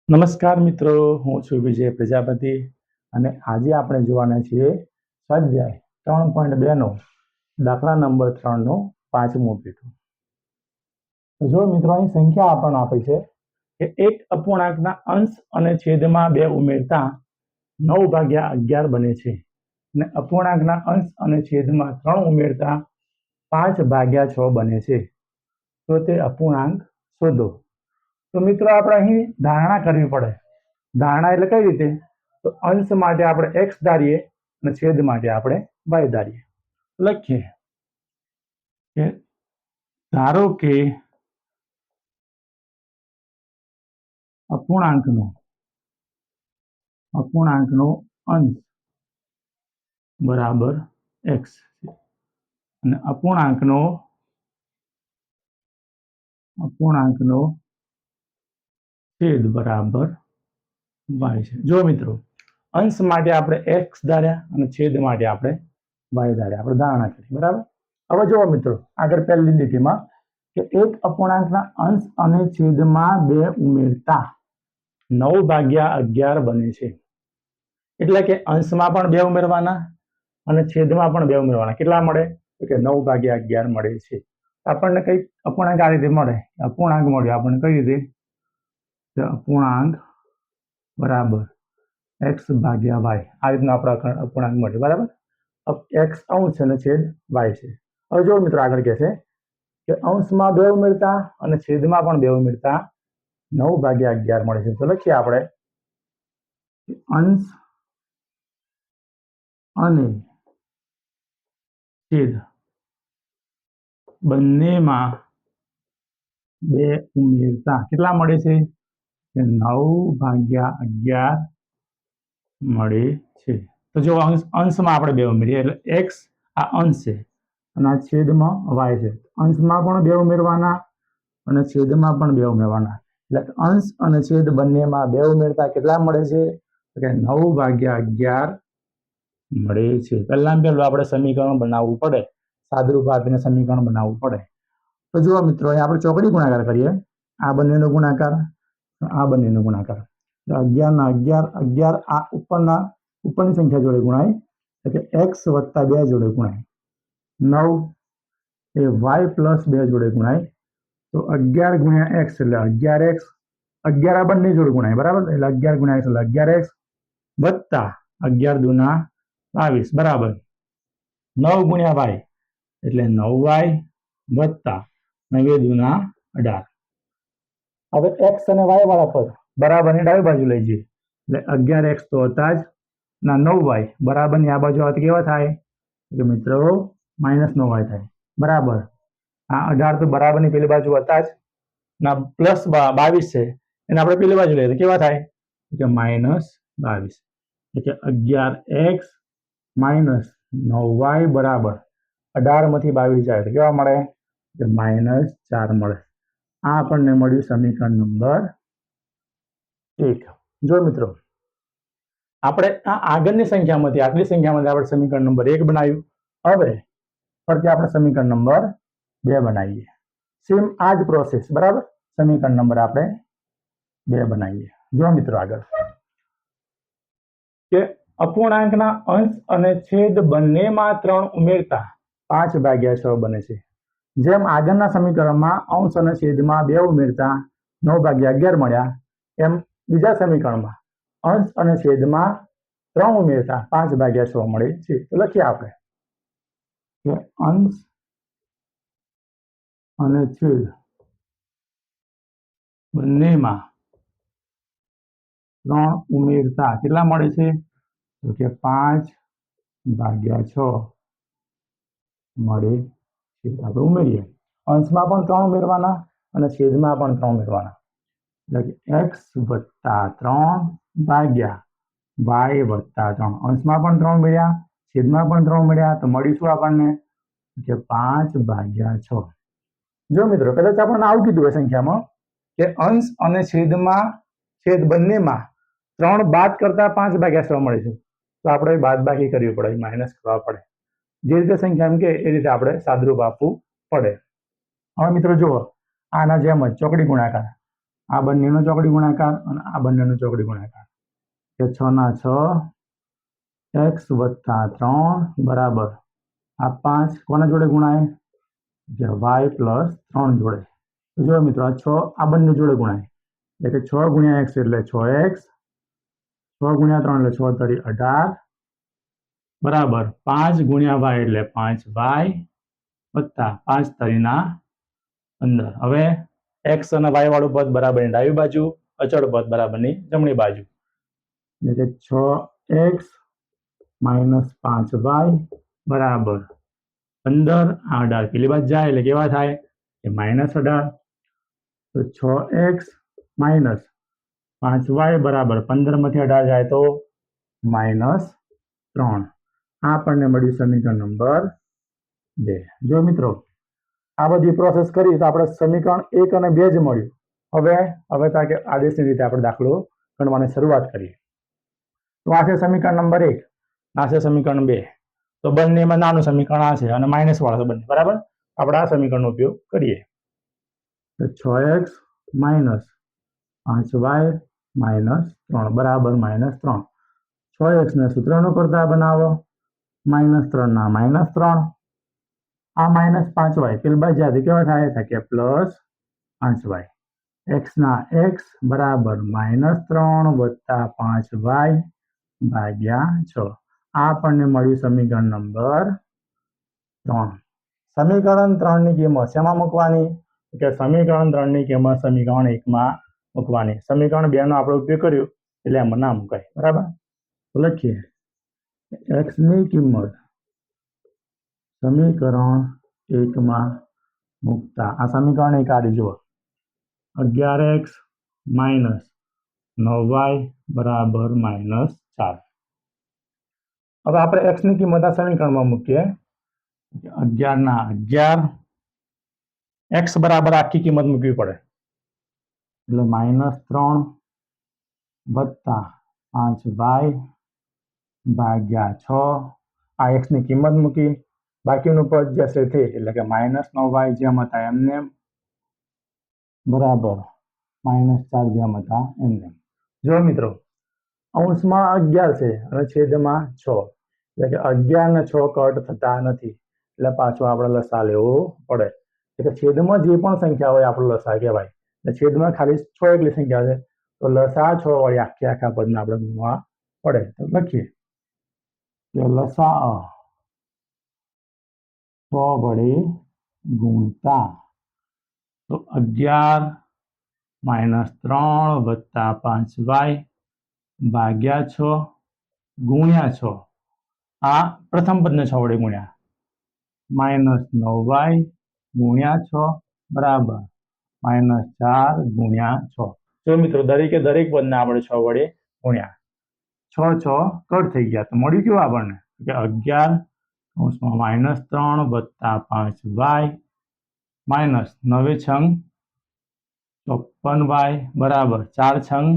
નમસ્કાર મિત્રો, હું છું વિજય પ્રજાપતિ અને આજે આપણે જોવાના છીએ સ્વાધ્યાય 3.2 નો દાખલા નંબર 3 નો પાંચમું પેટું. તો જો મિત્રો અહીં સંખ્યા આપણને આપી છે કે એક અપૂર્ણાંકના અંશ અને છેદમાં 2 ઉમેરતા 9/11 બને છે અને અપૂર્ણાંકના અંશ અને છેદમાં 3 ઉમેરતા 5/6 બને છે. તો તે અપૂર્ણાંક શોધો. તો મિત્રો આપણે અહીં ધારણા કરવી પડે. ધારણા એટલે કઈ રીતે? તો અંશ માટે આપણે x ધારીએ અને છેદ માટે આપણે y ધારીએ. લખીએ કે ધારો કે અપૂર્ણાંકનો અંશ બરાબર x અને અપૂર્ણાંકનો છેદ બરાબર y છે. જો મિત્રો અંશ માટે આપણે x ધાર્યા અને છેદ માટે આપણે y ધાર્યા, આપણે ધારણા કરી, બરાબર. હવે જુઓ મિત્રો, આગળ પહેલી લીટીમાં કે એક અપૂર્ણાંકના અંશ અને છેદમાં 2 ઉમેરતા 9/11 બને છે. એટલે કે અંશમાં પણ 2 ઉમેરવાના અને છેદમાં પણ 2 ઉમેરવાના. કેટલા મળે? તો કે 9/11 મળે છે. આપણને કઈ અપૂર્ણાંક આ રીતે મળે? અપૂર્ણાંક મળ્યો આપણને કઈ રીતે? અપૂર્ણાંક બરાબર x/y. આ રીતનો આપણે અપૂર્ણાંક મળે, બરાબર. x અંશ અને છેદ y છે. હવે જો મિત્રો આગળ કહે છે કે અંશમાં 2 ઉમેરતા અને છેદમાં પણ 2 ઉમેરતા 9/11 મળે છે. તો લખીએ આપણે અંશ અને છેદ બંનેમાં 2 ઉમેરતા કેટલા મળે છે? કે 9/11 મળે છે. તો જો અંશમાં આપણે 2 ઉમેરીએ એટલે x આ અંશ છે અને આ છેદમાં y છે. અંશમાં પણ 2 ઉમેરવાના અને છેદમાં પણ 2 ઉમેરવાના. એટલે અંશ અને છેદ બંનેમાં 2 ઉમેરતા કેટલા મળે છે? કે 9/11 મળે છે. પહેલું આપણે સમીકરણ બનાવવું પડે, સાદુરૂપ આપીને સમીકરણ બનાવવું પડે. તો જુઓ મિત્રો, અહીં આપણે ચોકડી ગુણાકાર કરીએ. આ બંનેનો ગુણાકાર, આ બંનેનો ગુણાકાર. 11 ના 11 આ ઉપરની સંખ્યા જોડે ગુણાય એટલે x + 2 જોડે ગુણાય. 9 એ y + 2 જોડે ગુણાય તો 11 × x એટલે 11x. 11 આ બંને જોડે ગુણાય, બરાબર. એટલે 11 × x એટલે 11x વત્તા 11 × 2 = 22 બરાબર 9 × y એટલે 9y વત્તા 9 × 2 = 18. હવે x અને y વાળા પદ બરાબરની ડાબી બાજુ લઈ જઈએ એટલે 11x તો હતા જ ના 9y બરાબરની આ બાજુ આવતી કેવા થાય? કે મિત્રો -9y થાય, બરાબર. આ 18 તો બરાબરની પેલી બાજુ હતા જ ના +22 છે એને આપણે પેલી બાજુ લઈએ તો કેવા થાય? કે -22. એટલે 11x - 9y બરાબર 18 માંથી 22 જાય તો કેવા મળે? કે -4 મળે. આ આપણને મળ્યું સમીકરણ નંબર 1. જો મિત્રો આપણે આ આગળની સંખ્યામાંથી આટલી સંખ્યામાંથી આપણે સમીકરણ નંબર 1 બનાવ્યું. હવે ફરીથી આપણે સમીકરણ નંબર 2 બનાવીએ. સેમ આ જ પ્રોસેસ, બરાબર. સમીકરણ નંબર આપણે 2 બનાવીએ. જો મિત્રો આગળ કે અપૂર્ણાંકના અંશ અને છેદ બંનેમાં 3 ઉમેરતા 5/6 બને છે. જેમ આગળના સમીકરણમાં અંશ અને છેદમાં 2 ઉમેરતા 9/11 મળ્યા એમ બીજા સમીકરણમાં અંશ અને છેદમાં 3 ઉમેરતા 5/6 મળે છે. તો લખીએ આપણે કે અંશ અને છેદ બંનેમાં 3 ઉમેરતા કેટલા મળે છે? તો કે 5/6 મળે છે. આપણે ઉમેરીએ. અંશમાં પણ 3 ઉમેરવાના અને છેદમાં પણ 3 ઉમેરવાના. એટલે કે x + 3 ભાગ્યા y + 3. અંશમાં પણ 3 ઉમેર્યા, છેદમાં પણ 3 ઉમેર્યા તો મળીશું આપણને કે 5/6. જો મિત્રો કદાચ આપણને આવું કીધું હોય સંખ્યામાં કે અંશ અને છેદ બંનેમાં 3 બાદ કરતા 5/6 મળે છે તો આપણે બાદબાકી કરવી પડે, માઇનસ કરવા પડે. જે રીતે સંખ્યા એમ કે એ રીતે આપણે સાદુરૂપ આપવું પડે. હવે મિત્રો જુઓ, આના જેમ જ ચોકડી ગુણાકાર આ બંનેનો ચોકડી ગુણાકાર અને આ બંનેનો ચોકડી ગુણાકાર કે 6 ના 6 x વત્તા 3 બરાબર આ 5 કોના જોડે ગુણાય કે y પ્લસ 3 જોડે. તો જો મિત્રો આ 6 આ બંને જોડે ગુણાય એટલે કે 6 ગુણ્યા x એટલે 6x 6 ગુણ્યા 3 એટલે 6 તરી 18 બરાબર 5 ગુણ્યા y એટલે 5y વત્તા 5 તરીના 15. હવે x અને y વાળું પદ બરાબરની ડાબી બાજુ, અચળ પદ બરાબરની જમણી બાજુ એટલે કે 6x માઇનસ 5y બરાબર 15. 18 પેલી બાજુ જાય એટલે કેવા થાય કે -18. તો 6x માઇનસ 5y બરાબર 15 માંથી 18 જાય તો -3. આ આપણને મળ્યું સમીકરણ નંબર 2. જો મિત્રો આ બધી પ્રોસેસ કરી તો આપણે સમીકરણ 1 અને 2 જ મળ્યું. હવે તાકે આદેશની રીતે આપણે દાખલો ગણવાની શરૂઆત કરીએ. તો આ છે સમીકરણ નંબર 1, આ છે સમીકરણ 2. તો બંનેમાં નાનું સમીકરણ આ છે અને માઇનસ વાળા છે બંને, બરાબર. આપણે આ સમીકરણનો ઉપયોગ કરીએ. તો 6x માઇનસ 5y માઇનસ 3 બરાબર -3. 6x ને સૂત્રનો કરતા બનાવો, -3 ના -3. આ -5y પેલી બાજુ જાય કેવા થાય કે +5y. x ના x બરાબર -3 વત્તા 5y ભાગ્યા 6. આ આપણને મળ્યું સમીકરણ નંબર 3. સમીકરણ 3 ની કિંમત શેમાં મૂકવાની કે સમીકરણ 3 ની કિંમત સમીકરણ 1 માં મૂકવાની. સમીકરણ 2 નો આપણે ઉપયોગ કર્યો એટલે એમાં ના મુકાય, બરાબર. તો લખીએ x ની કિંમત સમીકરણ 1 માં મૂકતા આ સમીકરણ 1 આ જુઓ 11x માઇનસ 9y બરાબર -4. હવે આપણે x ની કિંમત આ સમીકરણમાં મૂકીએ. 11 ના 11 x બરાબર આખી કિંમત મૂકવી પડે એટલે -3 વત્તા 5y ભાગ્યા 6. આ x ની કિંમત મૂકી, બાકીનું પદ જશે તે એટલે કે -9y જેમ હતા એમને બરાબર -4 જેમ હતા એમને. જો મિત્રો અંશમાં 11 છે અને છેદમાં 6 એટલે કે 11 ને 6 કટ થતા નથી એટલે પાછો આપણે લસા લેવો પડે. એટલે છેદમાં જે પણ સંખ્યા હોય આપણો લસા કહેવાય. એટલે છેદમાં ખાલી 6 એકલી સંખ્યા છે તો લસા 6 વાળી આખા પદને આપણે ગુણવા પડે. તો લખીએ કે લસા 6 વડે ગુણતા તો 11 -3 વત્તા 5y ભાગ્યા 6 ગુણ્યા 6. આ પ્રથમ પદને 6 વડે ગુણ્યા -9y ગુણ્યા 6 બરાબર -4 ગુણ્યા 6. જો મિત્રો દરેકે દરેક પદને આપણે 6 વડે ગુણ્યા 6 6 કટ થઈ ગયા તો મળ્યું કેવું આપણને કે 11 -3 વત્તા 5y માઇનસ 9 છંગ 54y બરાબર 4 છંગ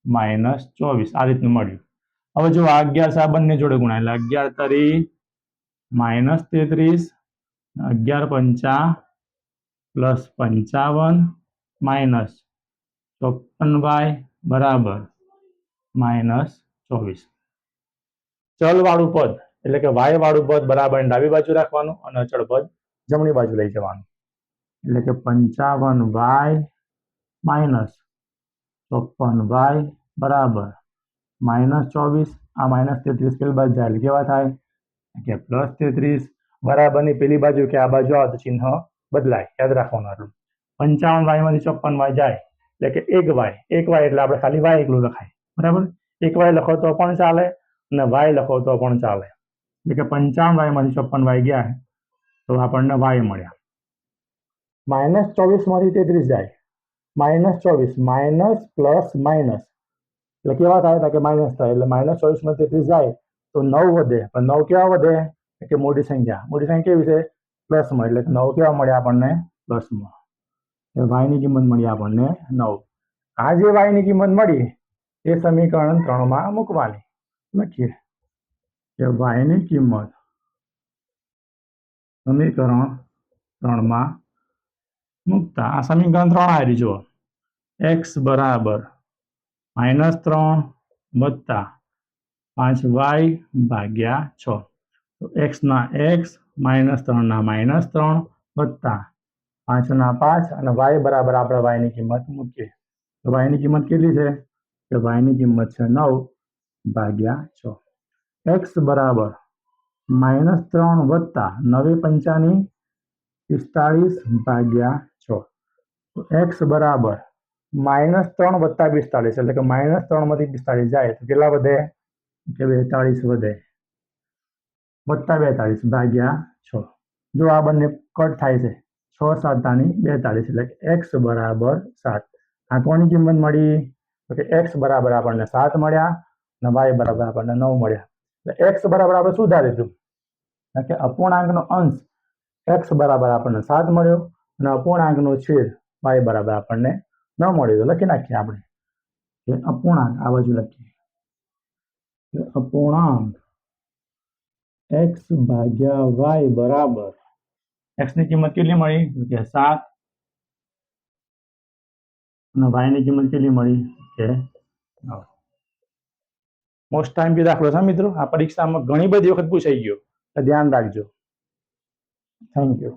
-24. આ રીતનું મળ્યું. હવે જો 11 આ બંને જોડે ગુણાય એટલે 11 તરી -33, 11 પંચા +55 માઇનસ 54y બરાબર -24. ચલ વાળું પદ એટલે કે y વાળું પદ બરાબર ડાબી બાજુ રાખવાનું અને અચળ પદ જમણી બાજુ લઈ જવાનું. એટલે કે 55y માઇનસ 54y બરાબર -24. આ -33 પેલી બાજુ જાય એટલે કેવા થાય કે +33 બરાબરની પેલી બાજુ કે આ બાજુ આવે તો ચિહ્ન બદલાય, યાદ રાખવાનું આટલું. 55y માંથી 54y જાય એટલે કે 1y એટલે આપણે ખાલી y એકલું લખાય, બરાબર. 1y લખો તો પણ ચાલે અને y લખો તો પણ ચાલે. એટલે કે 55y માંથી 54y ગયા તો આપણને y મળ્યા. -24 માંથી 33 જાય -24 માઇનસ પ્લસ માઇનસ એટલે કેવા થાય કે માઇનસ થાય એટલે -24 માંથી 33 જાય તો 9 વધે. પણ 9 કેવા વધે કે મોટી સંખ્યા કેવી છે પ્લસમાં એટલે 9 કેવા મળ્યા આપણને પ્લસમાં. y ની કિંમત મળી આપણને 9. આ જે y ની કિંમત મળી એ સમીકરણ 3 માં મૂકવાની. લખીએ કે y ની કિંમત સમીકરણ 3 માં મૂકતા આ સમીકરણ 3 આવી જુઓ x બરાબર -3 વત્તા 5y ભાગ્યા 6. તો x ના x -3 ના -3 વત્તા 5 ના 5 અને y બરાબર આપણે y ની કિંમત મૂકીએ તો y ની કિંમત કેટલી છે કે y ની કિંમત છે 9 ભાગ્યા 6. x બરાબર -3 વત્તા 9 પંચાની 45 ભાગ્યા 6. તો x બરાબર -3 વત્તા 45 એટલે કે -3 માંથી 45 જાય તો કેટલા વધે કે 42 વધે વત્તા 42 ભાગ્યા 6. જો આ બંને કટ થાય છે 6 7 42 એટલે x બરાબર 7. આ કોની કિંમત મળી તો કે x બરાબર આપણને 7 મળ્યા અને y બરાબર આપણને 9 મળ્યા. એટલે x બરાબર આપણે શું ધારી દીધું કે અપૂર્ણાંકનો અંશ x બરાબર આપણને 7 મળ્યો અને અપૂર્ણાંકનો છેદ y બરાબર આપણને 9 મળ્યો. તો લખી નાખીએ આપણે કે અપૂર્ણાંક આ બાજુ લખીએ અપૂર્ણાંક x ભાગ્યા y બરાબર x ની કિંમત કેટલી મળી કે 7 અને y ની કિંમત કેટલી મળી કે 9. મોસ્ટ ટાઈમ બી દાખલો છે મિત્રો, આ પરીક્ષામાં ઘણી બધી વખત પૂછાઈ ગયો, ધ્યાન રાખજો. Thank you.